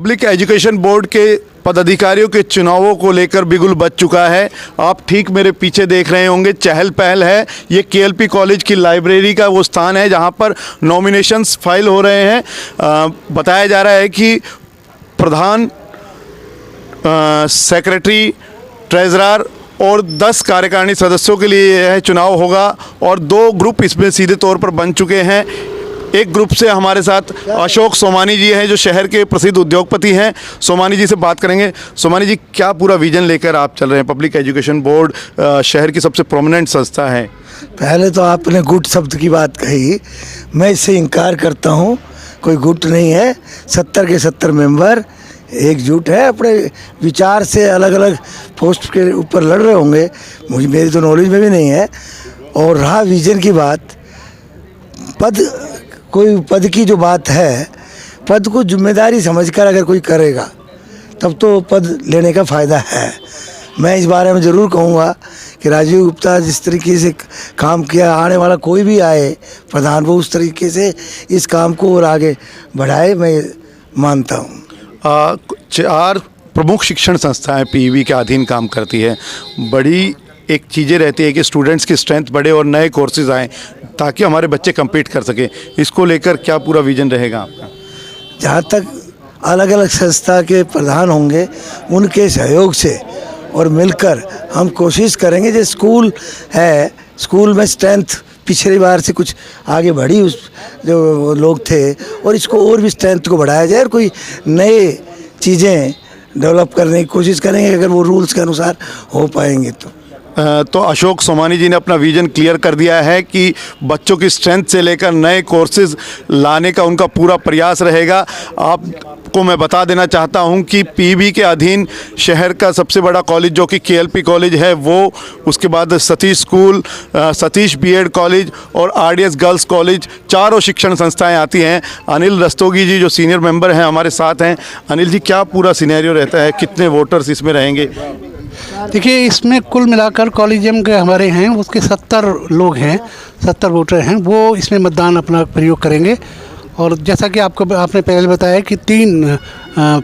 Public education board के पदाधिकारियों के चुनावों को लेकर बिगुल बज चुका है। आप ठीक मेरे पीछे देख रहे होंगे, चहल पहल है। ये केएलपी कॉलेज की लाइब्रेरी का वो स्थान है जहां पर नॉमिनेशंस फाइल हो रहे हैं। बताया जा रहा है कि प्रधान, सेक्रेटरी, ट्रेजरर और 10 कार्यकारिणी सदस्यों के लिए यह चुनाव होगा और 2 ग्रुप इसमें सीधे तौर पर बन चुके हैं। एक ग्रुप से हमारे साथ अशोक सोमानी जी हैं जो शहर के प्रसिद्ध उद्योगपति हैं। सोमानी जी से बात करेंगे। सोमानी जी, क्या पूरा विजन लेकर आप चल रहे हैं? पब्लिक एजुकेशन बोर्ड शहर की सबसे प्रोमिनेंट संस्था है। पहले तो आपने गुट शब्द की बात कही, मैं इससे इनकार करता हूँ। कोई गुट नहीं है। 70 के 70 मेंबर एकजुट है, अपने विचार से अलग अलग पोस्ट के ऊपर लड़ रहे होंगे, मेरी तो नॉलेज में भी नहीं है। और रहा विजन की बात, कोई पद की जो बात है, पद को जिम्मेदारी समझकर अगर कोई करेगा तब तो पद लेने का फ़ायदा है। मैं इस बारे में ज़रूर कहूँगा कि राजीव गुप्ता जिस तरीके से काम किया, आने वाला कोई भी आए प्रधान वो उस तरीके से इस काम को और आगे बढ़ाए, मैं मानता हूँ। 4 प्रमुख शिक्षण संस्थाएं पीईबी के अधीन काम करती है। बड़ी एक चीज़ें रहती है कि स्टूडेंट्स की स्ट्रेंथ बढ़े और नए कोर्सेज आएँ ताकि हमारे बच्चे compete कर सकें। इसको लेकर क्या पूरा विजन रहेगा आपका? जहाँ तक अलग अलग संस्था के प्रधान होंगे उनके सहयोग से और मिलकर हम कोशिश करेंगे। जो स्कूल है, स्कूल में स्ट्रेंथ पिछली बार से कुछ आगे बढ़ी उस जो लोग थे, और इसको और भी स्ट्रेंथ को बढ़ाया जाए और कोई नए चीज़ें डेवलप करने की कोशिश करेंगे अगर वो रूल्स के अनुसार हो पाएंगे तो अशोक सोमानी जी ने अपना विजन क्लियर कर दिया है कि बच्चों की स्ट्रेंथ से लेकर नए कोर्सेज लाने का उनका पूरा प्रयास रहेगा। आपको मैं बता देना चाहता हूं कि पीईबी के अधीन शहर का सबसे बड़ा कॉलेज जो कि केएलपी कॉलेज है वो, उसके बाद Satish school, Satish BEd college और आरडीएस गर्ल्स कॉलेज, चारों शिक्षण संस्थाएं आती हैं। अनिल रस्तोगी जी जो सीनियर मेंबर हैं हमारे साथ हैं। अनिल जी, क्या पूरा सिनेरियो रहता है, कितने वोटर्स इसमें रहेंगे? देखिए, इसमें कुल मिलाकर कॉलेजियम के हमारे हैं उसके 70 लोग हैं, 70 वोटर हैं, वो इसमें मतदान अपना प्रयोग करेंगे। और जैसा कि आपने पहले बताया कि 3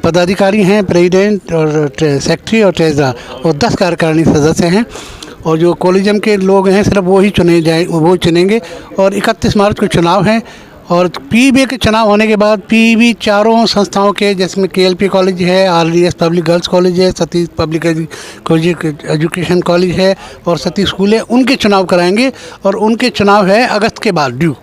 पदाधिकारी हैं, प्रेसिडेंट और सेक्रेटरी और ट्रेजरर, और 10 कार्यकारिणी सदस्य हैं। और जो कॉलेजियम के लोग हैं सिर्फ वो ही चुनेंगे। और 31 मार्च को चुनाव है। और पीईबी के चुनाव होने के बाद पीईबी चारों संस्थाओं के, जिसमें केएलपी कॉलेज है, आरडीएस पब्लिक गर्ल्स कॉलेज है, सतीश पब्लिक एजुकेशन कॉलेज है और सतीश स्कूल है, उनके चुनाव कराएंगे। और उनके चुनाव है अगस्त के बाद ड्यू।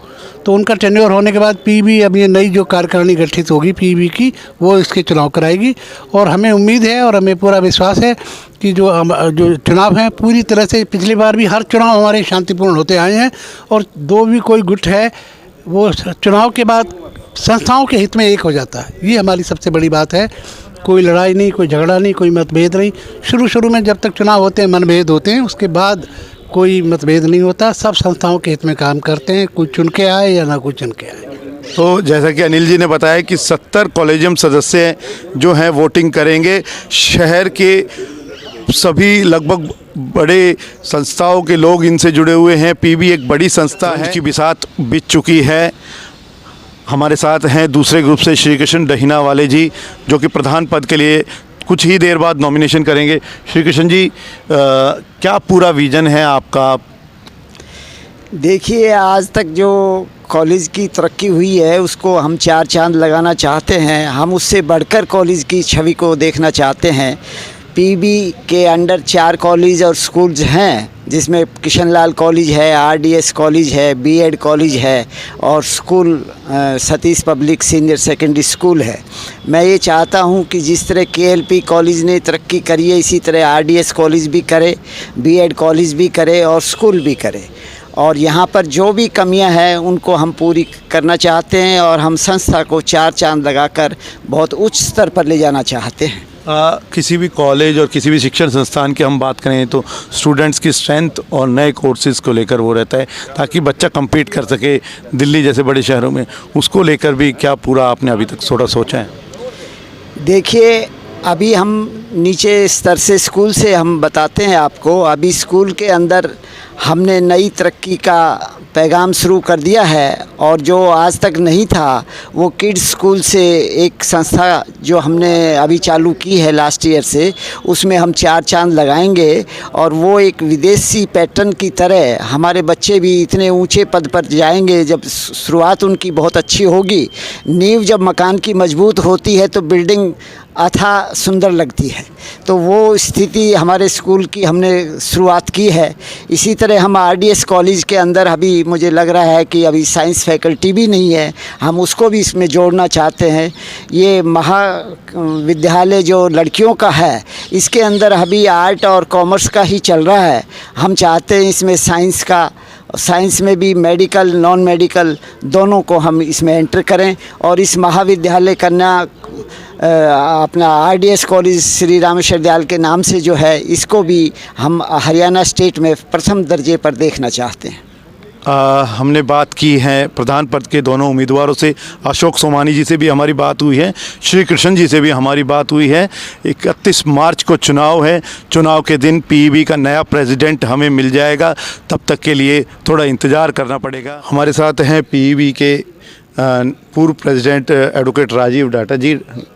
तो उनका टेन्योर होने के बाद पीईबी, अब ये नई जो कार्यकारिणी गठित होगी पीईबी की, वो इसके चुनाव कराएगी। और हमें उम्मीद है और हमें पूरा विश्वास है कि जो चुनाव हैं पूरी तरह से, पिछली बार भी हर चुनाव हमारे शांतिपूर्ण होते आए हैं। और भी कोई गुट है वो चुनाव के बाद संस्थाओं के हित में एक हो जाता है। ये हमारी सबसे बड़ी बात है। कोई लड़ाई नहीं, कोई झगड़ा नहीं, कोई मतभेद नहीं। शुरू में जब तक चुनाव होते हैं मनभेद होते हैं, उसके बाद कोई मतभेद नहीं होता। सब संस्थाओं के हित में काम करते हैं, कोई चुन के आए या ना कोई चुन के आए। तो जैसा कि अनिल जी ने बताया कि 70 कॉलेजियम सदस्य जो हैं वोटिंग करेंगे। शहर के सभी लगभग बड़े संस्थाओं के लोग इनसे जुड़े हुए हैं। पीईबी एक बड़ी संस्था है कि बिसात बीत चुकी है। हमारे साथ हैं दूसरे ग्रुप से श्री कृष्ण दहिना वाले जी जो कि प्रधान पद के लिए कुछ ही देर बाद नॉमिनेशन करेंगे। श्री कृष्ण जी, क्या पूरा विजन है आपका? देखिए, आज तक जो कॉलेज की तरक्की हुई है उसको हम 4 चांद लगाना चाहते हैं। हम उससे बढ़कर कॉलेज की छवि को देखना चाहते हैं। पीईबी के अंडर 4 कॉलेज और स्कूल्स हैं, जिसमें किशनलाल कॉलेज है, आरडीएस कॉलेज है, बीएड कॉलेज है और school Satish public senior secondary school है। मैं ये चाहता हूँ कि जिस तरह केएलपी कॉलेज ने तरक्की करी है इसी तरह आरडीएस कॉलेज भी करे, बीएड कॉलेज भी करे और स्कूल भी करे। और यहाँ पर जो भी कमियाँ हैं उनको हम पूरी करना चाहते हैं और हम संस्था को 4 चांद लगाकर बहुत उच्च स्तर पर ले जाना चाहते हैं। किसी भी कॉलेज और किसी भी शिक्षण संस्थान की हम बात करें तो स्टूडेंट्स की स्ट्रेंथ और नए कोर्सेज़ को लेकर वो रहता है ताकि बच्चा compete कर सके दिल्ली जैसे बड़े शहरों में। उसको लेकर भी क्या पूरा आपने अभी तक थोड़ा सोचा है? देखिए, अभी हम नीचे स्तर से स्कूल से हम बताते हैं आपको। अभी स्कूल के अंदर हमने नई तरक्की का पैगाम शुरू कर दिया है, और जो आज तक नहीं था वो किड्स स्कूल से एक संस्था जो हमने अभी चालू की है लास्ट ईयर से, उसमें हम 4 चांद लगाएंगे। और वो एक विदेशी पैटर्न की तरह हमारे बच्चे भी इतने ऊंचे पद पर जाएंगे। जब शुरुआत उनकी बहुत अच्छी होगी, नींव जब मकान की मजबूत होती है तो बिल्डिंग अथा सुंदर लगती है। तो वो स्थिति हमारे स्कूल की हमने शुरुआत की है। इसी तरह हम आरडीएस कॉलेज के अंदर अभी मुझे लग रहा है कि अभी साइंस फैकल्टी भी नहीं है, हम उसको भी इसमें जोड़ना चाहते हैं। ये महाविद्यालय जो लड़कियों का है, इसके अंदर अभी आर्ट और कॉमर्स का ही चल रहा है। हम चाहते हैं इसमें साइंस में भी मेडिकल नॉन मेडिकल दोनों को हम इसमें एंटर करें। और इस महाविद्यालय कन्या अपना आरडीएस कॉलेज श्री रामेश्वर दयाल के नाम से जो है, इसको भी हम हरियाणा स्टेट में प्रथम दर्जे पर देखना चाहते हैं। हमने बात की है प्रधान पद के दोनों उम्मीदवारों से। अशोक सोमानी जी से भी हमारी बात हुई है, श्री कृष्ण जी से भी हमारी बात हुई है। 31 मार्च को चुनाव है, चुनाव के दिन पीईबी का नया प्रेसिडेंट हमें मिल जाएगा, तब तक के लिए थोड़ा इंतज़ार करना पड़ेगा। हमारे साथ हैं पीईबी के पूर्व प्रेसिडेंट एडवोकेट राजीव डाटा जी।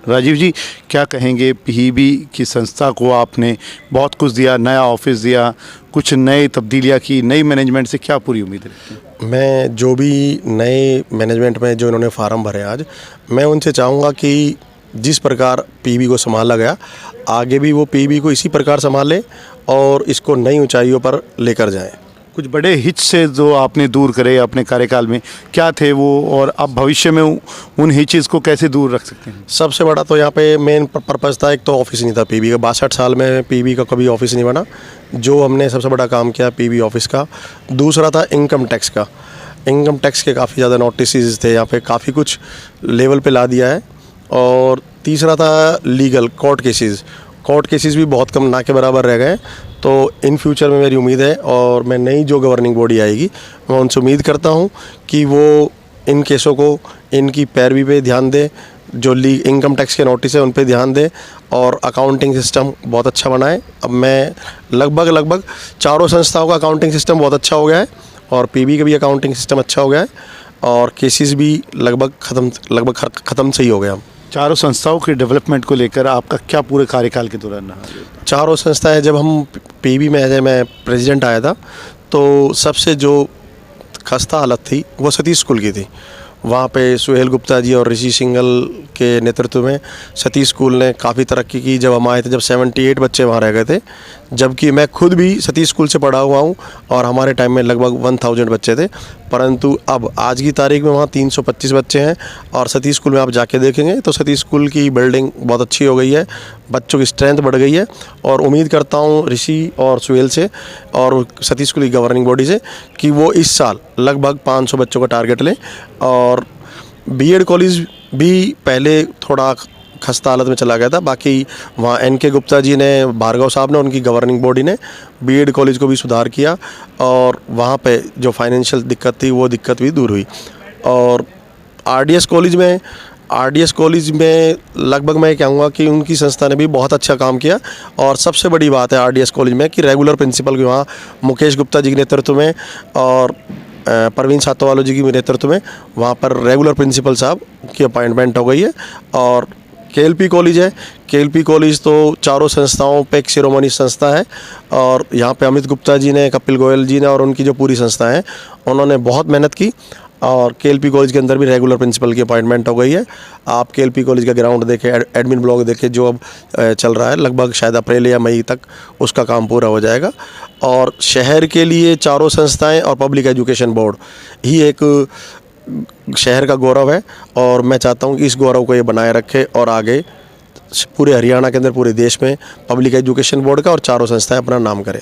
राजीव जी, क्या कहेंगे? पीईबी की संस्था को आपने बहुत कुछ दिया, नया ऑफिस दिया, कुछ नई तब्दीलियाँ की, नई मैनेजमेंट से क्या पूरी उम्मीद रखती हैं? मैं जो भी नए मैनेजमेंट में जो इन्होंने फार्म भरे आज, मैं उनसे चाहूँगा कि जिस प्रकार पीईबी को संभाला गया, आगे भी वो पीईबी को इसी प्रकार संभालें और इसको नई ऊंचाइयों पर लेकर जाएं। कुछ बड़े हिच से जो आपने दूर करे अपने कार्यकाल में, क्या थे वो, और अब भविष्य में उन हिचेस को कैसे दूर रख सकते हैं? सबसे बड़ा तो यहाँ पे मेन पर्पज़ था, एक तो ऑफिस नहीं था पीईबी का। 62 साल में पीईबी का कभी ऑफिस नहीं बना, जो हमने सबसे बड़ा काम किया पीईबी ऑफिस का। दूसरा था इनकम टैक्स का। इनकम टैक्स के काफ़ी ज़्यादा नोटिस थे, यहाँ पे काफ़ी कुछ लेवल पे ला दिया है। और तीसरा था लीगल कोर्ट केसेस भी बहुत कम, ना के बराबर रह गए। तो इन फ्यूचर में मेरी उम्मीद है, और मैं नई जो गवर्निंग बॉडी आएगी, मैं उनसे उम्मीद करता हूँ कि वो इन केसों को, इनकी पैरवी पे ध्यान दें, जो इनकम टैक्स के नोटिस है उन पे ध्यान दें, और अकाउंटिंग सिस्टम बहुत अच्छा बनाए। अब मैं लगभग चारों संस्थाओं का अकाउंटिंग सिस्टम बहुत अच्छा हो गया है, और पीईबी का भी अकाउंटिंग सिस्टम अच्छा हो गया है, और केसेस भी लगभग ख़त्म सही हो गया। चारों संस्थाओं के डेवलपमेंट को लेकर आपका क्या पूरे कार्यकाल के दौरान रहा? चारों संस्थाएं, जब हम पीईबी में मैं प्रेसिडेंट आया था, तो सबसे जो खस्ता हालत थी वो सतीश स्कूल की थी। वहाँ पे सुहेल गुप्ता जी और ऋषि सिंघल के नेतृत्व में सतीश स्कूल ने काफ़ी तरक्की की। जब हम आए थे, जब 78 बच्चे वहाँ रह गए थे, जबकि मैं खुद भी सतीश स्कूल से पढ़ा हुआ हूँ, और हमारे टाइम में लगभग 1000 बच्चे थे। परंतु अब आज की तारीख में वहाँ 325 बच्चे हैं, और सतीश स्कूल में आप जाके देखेंगे तो सतीश स्कूल की बिल्डिंग बहुत अच्छी हो गई है, बच्चों की स्ट्रेंथ बढ़ गई है। और उम्मीद करता हूँ ऋषि और सुहेल से और सतीश स्कूल की गवर्निंग बॉडी से कि वो इस साल लगभग 500 बच्चों का टारगेट लें। और बीएड कॉलेज भी पहले थोड़ा खस्ता हालत में चला गया था, बाकी वहाँ एनके गुप्ता जी ने, भार्गव साहब ने, उनकी गवर्निंग बॉडी ने बीएड कॉलेज को भी सुधार किया, और वहाँ पे जो फाइनेंशियल दिक्कत थी वो दिक्कत भी दूर हुई। और आरडीएस कॉलेज में लगभग मैं कहूँगा कि उनकी संस्था ने भी बहुत अच्छा काम किया। और सबसे बड़ी बात है आरडीएस कॉलेज में कि रेगुलर प्रिंसिपल के वहाँ मुकेश गुप्ता जी के नेतृत्व में और परवीन सातोवालो जी की नेतृत्व में वहाँ पर रेगुलर प्रिंसिपल साहब की अपॉइंटमेंट हो गई है। और केएलपी कॉलेज है, केएलपी कॉलेज तो चारों संस्थाओं पे एक शिरोमणि संस्था है, और यहाँ पे अमित गुप्ता जी ने, कपिल गोयल जी ने और उनकी जो पूरी संस्था है, उन्होंने बहुत मेहनत की। और केएलपी कॉलेज के अंदर भी रेगुलर प्रिंसिपल की अपॉइंटमेंट हो गई है। आप केएलपी कॉलेज का ग्राउंड देखें, एडमिन ब्लॉक देखें, जो अब चल रहा है, लगभग शायद अप्रैल या मई तक उसका काम पूरा हो जाएगा। और शहर के लिए चारों संस्थाएं और पब्लिक एजुकेशन बोर्ड ही एक शहर का गौरव है, और मैं चाहता हूं कि इस गौरव को ये बनाए रखे और आगे पूरे हरियाणा के अंदर, पूरे देश में पब्लिक एजुकेशन बोर्ड का और चारों संस्थाएं अपना नाम करें।